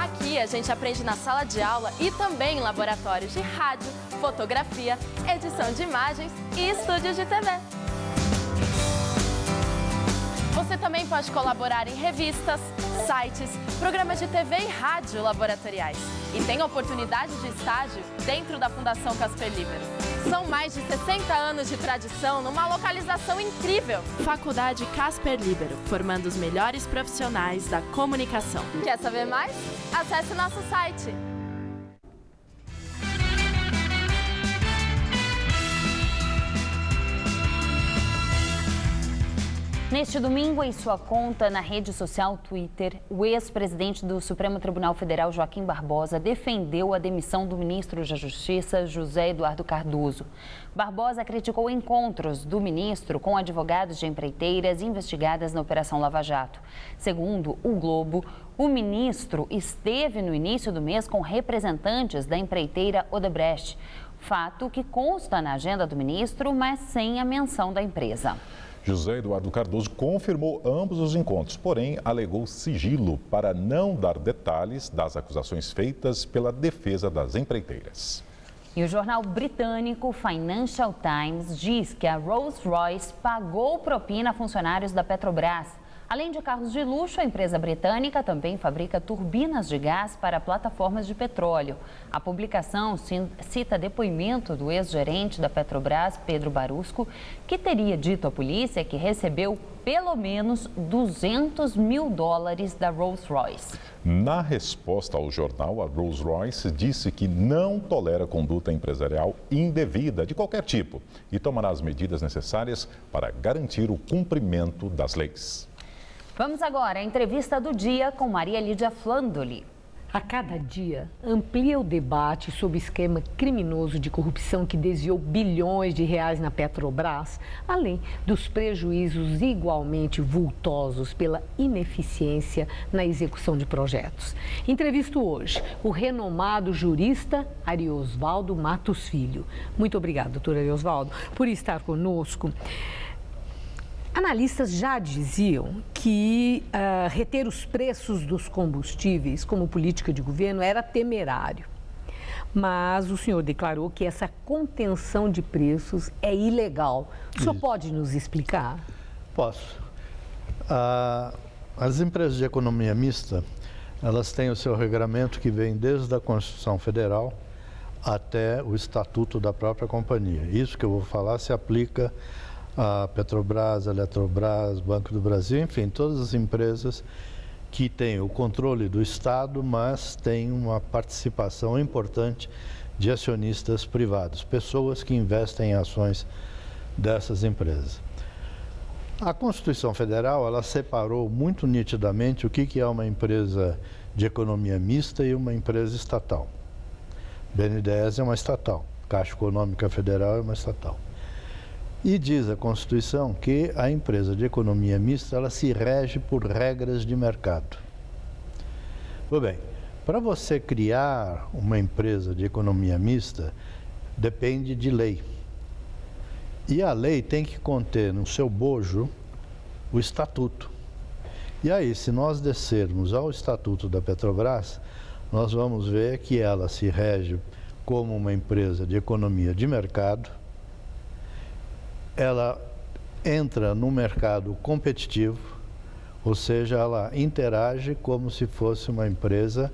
Aqui a gente aprende na sala de aula e também em laboratórios de rádio, fotografia, edição de imagens e estúdios de TV. Você também pode colaborar em revistas, sites, programas de TV e rádio laboratoriais. E tem oportunidade de estágio dentro da Fundação Casper Libero. São mais de 60 anos de tradição numa localização incrível. Faculdade Casper Libero, formando os melhores profissionais da comunicação. Quer saber mais? Acesse nosso site. Neste domingo, em sua conta na rede social Twitter, o ex-presidente do Supremo Tribunal Federal, Joaquim Barbosa, defendeu a demissão do ministro da Justiça, José Eduardo Cardoso. Barbosa criticou encontros do ministro com advogados de empreiteiras investigadas na Operação Lava Jato. Segundo o Globo, o ministro esteve no início do mês com representantes da empreiteira Odebrecht, fato que consta na agenda do ministro, mas sem a menção da empresa. José Eduardo Cardoso confirmou ambos os encontros, porém alegou sigilo para não dar detalhes das acusações feitas pela defesa das empreiteiras. E o jornal britânico Financial Times diz que a Rolls-Royce pagou propina a funcionários da Petrobras. Além de carros de luxo, a empresa britânica também fabrica turbinas de gás para plataformas de petróleo. A publicação cita depoimento do ex-gerente da Petrobras, Pedro Barusco, que teria dito à polícia que recebeu pelo menos $200 mil da Rolls-Royce. Na resposta ao jornal, a Rolls-Royce disse que não tolera conduta empresarial indevida de qualquer tipo e tomará as medidas necessárias para garantir o cumprimento das leis. Vamos agora à entrevista do dia com Maria Lídia Flandoli. A cada dia, amplia o debate sobre o esquema criminoso de corrupção que desviou bilhões de reais na Petrobras, além dos prejuízos igualmente vultosos pela ineficiência na execução de projetos. Entrevisto hoje o renomado jurista Ariosvaldo Matos Filho. Muito obrigada, doutor Ariosvaldo, por estar conosco. Analistas já diziam que reter os preços dos combustíveis como política de governo era temerário. Mas o senhor declarou que essa contenção de preços é ilegal. O senhor pode nos explicar? Posso. As empresas de economia mista, elas têm o seu regramento que vem desde a Constituição Federal até o Estatuto da própria companhia. Isso que eu vou falar se aplica a Petrobras, a Eletrobras, Banco do Brasil, enfim, todas as empresas que têm o controle do Estado, mas têm uma participação importante de acionistas privados, pessoas que investem em ações dessas empresas. A Constituição Federal, ela separou muito nitidamente o que é uma empresa de economia mista e uma empresa estatal. BNDES é uma estatal, Caixa Econômica Federal é uma estatal. E diz a Constituição que a empresa de economia mista, ela se rege por regras de mercado. Pois bem, para você criar uma empresa de economia mista, depende de lei. E a lei tem que conter no seu bojo o estatuto. E aí, se nós descermos ao estatuto da Petrobras, nós vamos ver que ela se rege como uma empresa de economia de mercado. Ela entra no mercado competitivo, ou seja, ela interage como se fosse uma empresa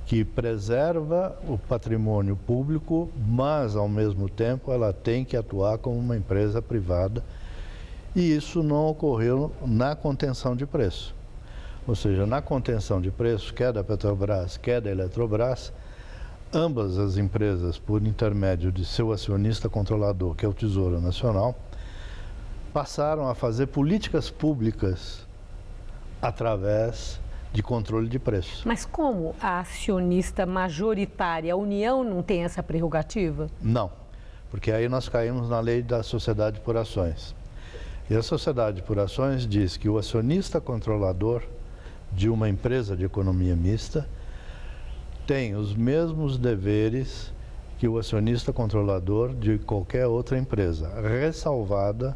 que preserva o patrimônio público, mas, ao mesmo tempo, ela tem que atuar como uma empresa privada. E isso não ocorreu na contenção de preço. Ou seja, na contenção de preço, quer da Petrobras, quer da Eletrobras, ambas as empresas, por intermédio de seu acionista controlador, que é o Tesouro Nacional, passaram a fazer políticas públicas através de controle de preços. Mas como a acionista majoritária, a União não tem essa prerrogativa? Não, porque aí nós caímos na lei da sociedade por ações. E a sociedade por ações diz que o acionista controlador de uma empresa de economia mista tem os mesmos deveres que o acionista controlador de qualquer outra empresa, ressalvada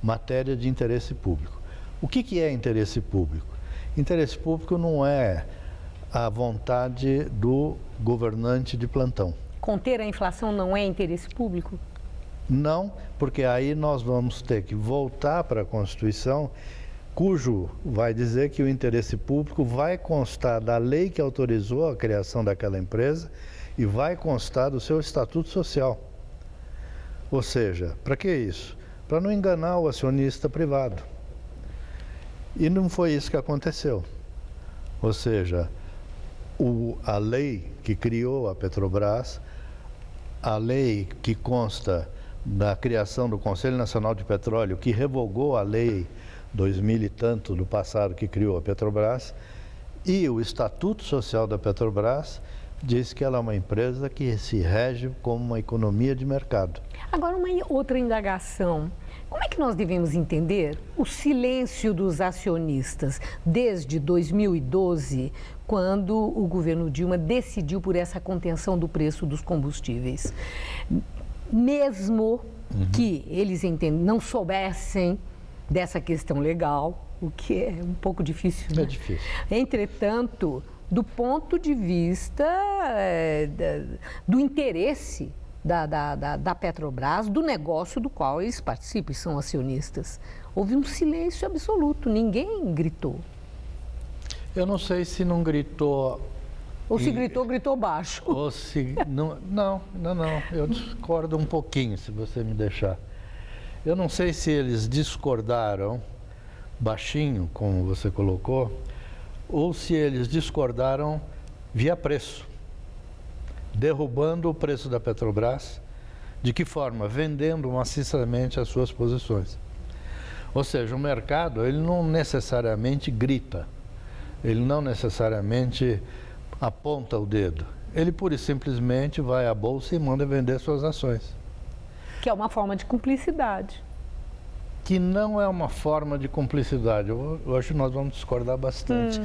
matéria de interesse público. O que é interesse público? Interesse público não é a vontade do governante de plantão. Conter a inflação não é interesse público? Não, porque aí nós vamos ter que voltar para a Constituição, cujo vai dizer que o interesse público vai constar da lei que autorizou a criação daquela empresa e vai constar do seu estatuto social. Ou seja, para que isso? Para não enganar o acionista privado. E não foi isso que aconteceu. Ou seja, a lei que criou a Petrobras, a lei que consta da criação do Conselho Nacional de Petróleo, que revogou a lei 2000 e tanto do passado que criou a Petrobras, e o Estatuto Social da Petrobras diz que ela é uma empresa que se rege como uma economia de mercado. Agora, uma outra indagação. Como é que nós devemos entender o silêncio dos acionistas desde 2012, quando o governo Dilma decidiu por essa contenção do preço dos combustíveis? Mesmo que eles não soubessem dessa questão legal, o que é um pouco difícil, né? É difícil. Entretanto, do ponto de vista do interesse da Petrobras, do negócio do qual eles participam e são acionistas. houve um silêncio absoluto, ninguém gritou. Eu não sei se não gritou... Ou se gritou, gritou baixo. Ou se... Não. Eu discordo um pouquinho, se você me deixar. Eu não sei se eles discordaram baixinho, como você colocou, ou se eles discordaram via preço, derrubando o preço da Petrobras. De que forma? Vendendo maciçamente as suas posições. Ou seja, o mercado, ele não necessariamente grita, ele não necessariamente aponta o dedo. Ele pura e simplesmente vai à bolsa e manda vender suas ações. Que é uma forma de cumplicidade. Que não é uma forma de cumplicidade. Eu acho que nós vamos discordar bastante.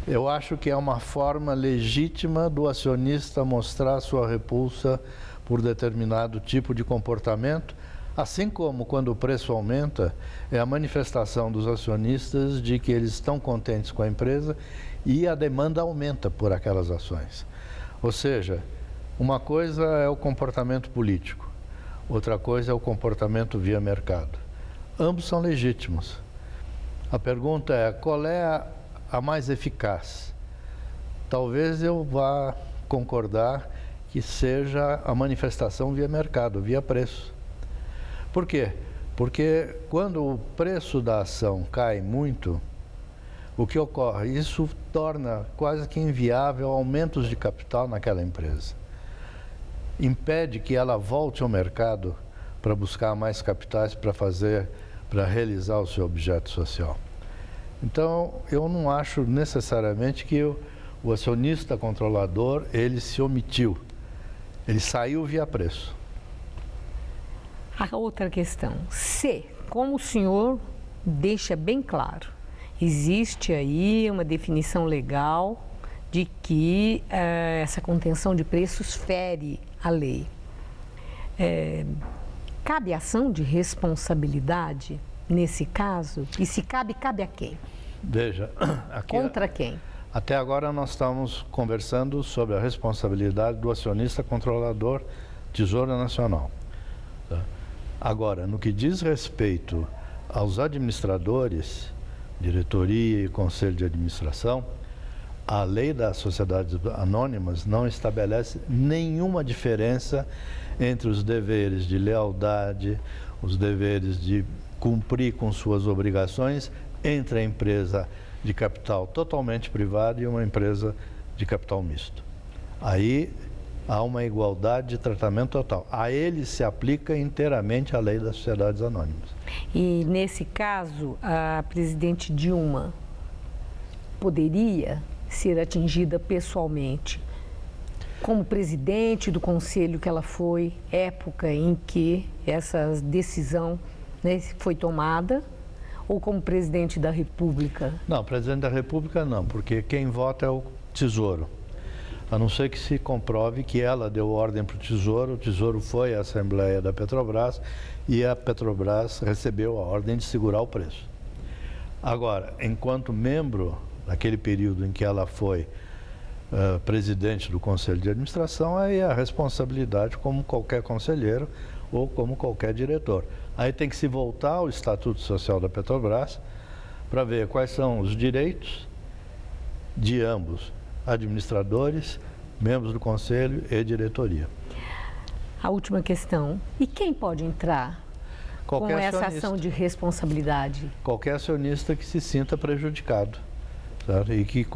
Eu acho que é uma forma legítima do acionista mostrar sua repulsa por determinado tipo de comportamento, assim como quando o preço aumenta, é a manifestação dos acionistas de que eles estão contentes com a empresa e a demanda aumenta por aquelas ações. Ou seja, uma coisa é o comportamento político, outra coisa é o comportamento via mercado. Ambos são legítimos. A pergunta é, qual é a mais eficaz? Talvez eu vá concordar que seja a manifestação via mercado, via preço. Por quê? Porque quando o preço da ação cai muito, o que ocorre? Isso torna quase que inviável aumentos de capital naquela empresa. Impede que ela volte ao mercado para buscar mais capitais para realizar o seu objeto social. Então, eu não acho necessariamente que o acionista controlador, ele se omitiu. Ele saiu via preço. A outra questão, como o senhor deixa bem claro, existe aí uma definição legal de que essa contenção de preços fere a lei. Cabe ação de responsabilidade nesse caso? E se cabe, cabe a quem? Veja, contra quem? Até agora nós estamos conversando sobre a responsabilidade do acionista controlador Tesouro Nacional. Tá? Agora, no que diz respeito aos administradores, diretoria e conselho de administração, a lei das sociedades anônimas não estabelece nenhuma diferença entre os deveres de lealdade, os deveres de cumprir com suas obrigações entre a empresa de capital totalmente privado e uma empresa de capital misto. Aí há uma igualdade de tratamento total. A ele se aplica inteiramente a lei das sociedades anônimas. E nesse caso, a presidente Dilma poderia ser atingida pessoalmente como presidente do conselho que ela foi, época em que essa decisão, né, foi tomada, ou como presidente da República? Não, presidente da República não, porque quem vota é o Tesouro. A não ser que se comprove que ela deu ordem para o Tesouro foi à Assembleia da Petrobras e a Petrobras recebeu a ordem de segurar o preço. Agora, enquanto membro, naquele período em que ela foi presidente do Conselho de Administração, aí a responsabilidade como qualquer conselheiro ou como qualquer diretor. Aí tem que se voltar ao Estatuto Social da Petrobras para ver quais são os direitos de ambos, administradores, membros do conselho e diretoria. A última questão, e quem pode entrar com essa ação de responsabilidade? Qualquer acionista que se sinta prejudicado, certo? E que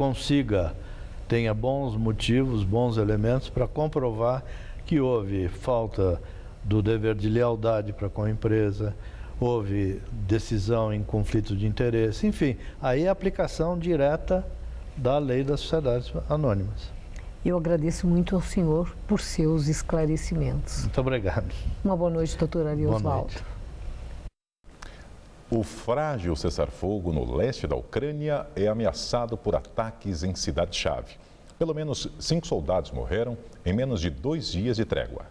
tenha bons motivos, bons elementos para comprovar que houve falta do dever de lealdade para com a empresa, houve decisão em conflito de interesse, enfim, aí é a aplicação direta da lei das sociedades anônimas. Eu agradeço muito ao senhor por seus esclarecimentos. Muito obrigado. Uma boa noite, doutor Ari Osvaldo. O frágil cessar-fogo no leste da Ucrânia é ameaçado por ataques em cidade-chave. Pelo menos 5 soldados morreram em menos de 2 dias de trégua.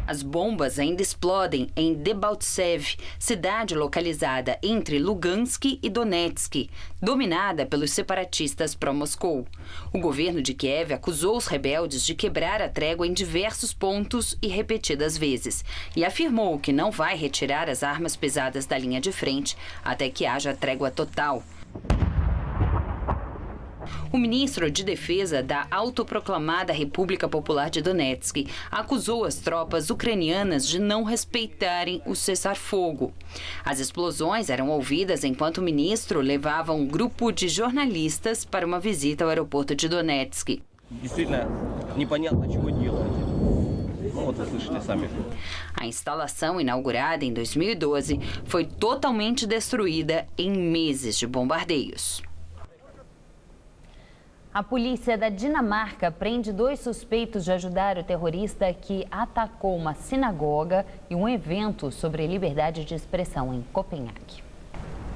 As bombas ainda explodem em Debaltsev, cidade localizada entre Lugansk e Donetsk, dominada pelos separatistas pró-Moscou. O governo de Kiev acusou os rebeldes de quebrar a trégua em diversos pontos e repetidas vezes, e afirmou que não vai retirar as armas pesadas da linha de frente até que haja trégua total. O ministro de Defesa da autoproclamada República Popular de Donetsk acusou as tropas ucranianas de não respeitarem o cessar-fogo. As explosões eram ouvidas enquanto o ministro levava um grupo de jornalistas para uma visita ao aeroporto de Donetsk. A instalação, inaugurada em 2012, foi totalmente destruída em meses de bombardeios. A polícia da Dinamarca prende 2 suspeitos de ajudar o terrorista que atacou uma sinagoga e um evento sobre liberdade de expressão em Copenhague.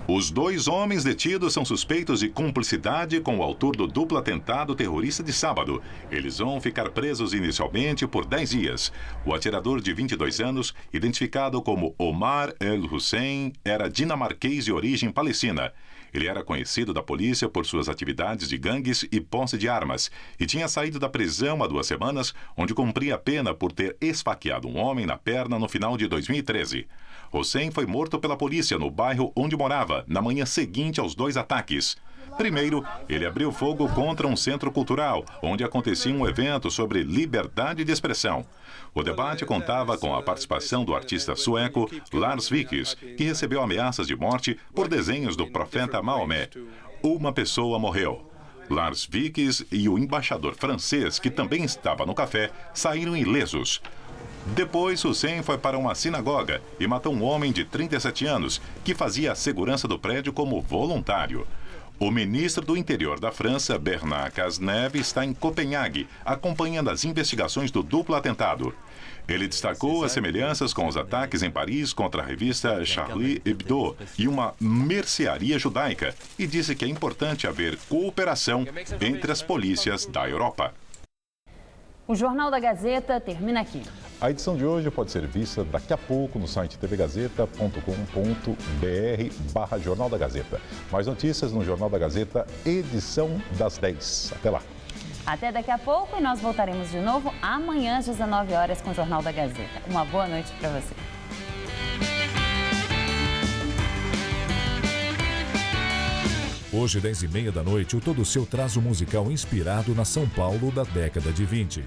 Os 2 homens detidos são suspeitos de cumplicidade com o autor do duplo atentado terrorista de sábado. Eles vão ficar presos inicialmente por 10 dias. O atirador de 22 anos, identificado como Omar El-Hussein, era dinamarquês de origem palestina. Ele era conhecido da polícia por suas atividades de gangues e posse de armas e tinha saído da prisão há 2 semanas, onde cumpria a pena por ter esfaqueado um homem na perna no final de 2013. Hussein foi morto pela polícia no bairro onde morava, na manhã seguinte aos 2 ataques. Primeiro, ele abriu fogo contra um centro cultural, onde acontecia um evento sobre liberdade de expressão. O debate contava com a participação do artista sueco Lars Vilks, que recebeu ameaças de morte por desenhos do profeta Maomé. Uma pessoa morreu. Lars Vilks e o embaixador francês, que também estava no café, saíram ilesos. Depois, Hussein foi para uma sinagoga e matou um homem de 37 anos, que fazia a segurança do prédio como voluntário. O ministro do Interior da França, Bernard Cazeneuve, está em Copenhague, acompanhando as investigações do duplo atentado. Ele destacou as semelhanças com os ataques em Paris contra a revista Charlie Hebdo e uma mercearia judaica, e disse que é importante haver cooperação entre as polícias da Europa. O Jornal da Gazeta termina aqui. A edição de hoje pode ser vista daqui a pouco no site tvgazeta.com.br/Jornal da Gazeta. Mais notícias no Jornal da Gazeta, edição das 10. Até lá. Até daqui a pouco e nós voltaremos de novo amanhã às 19 horas com o Jornal da Gazeta. Uma boa noite para você. Hoje, 10h30 da noite, o Todo Seu traz um musical inspirado na São Paulo da década de 20.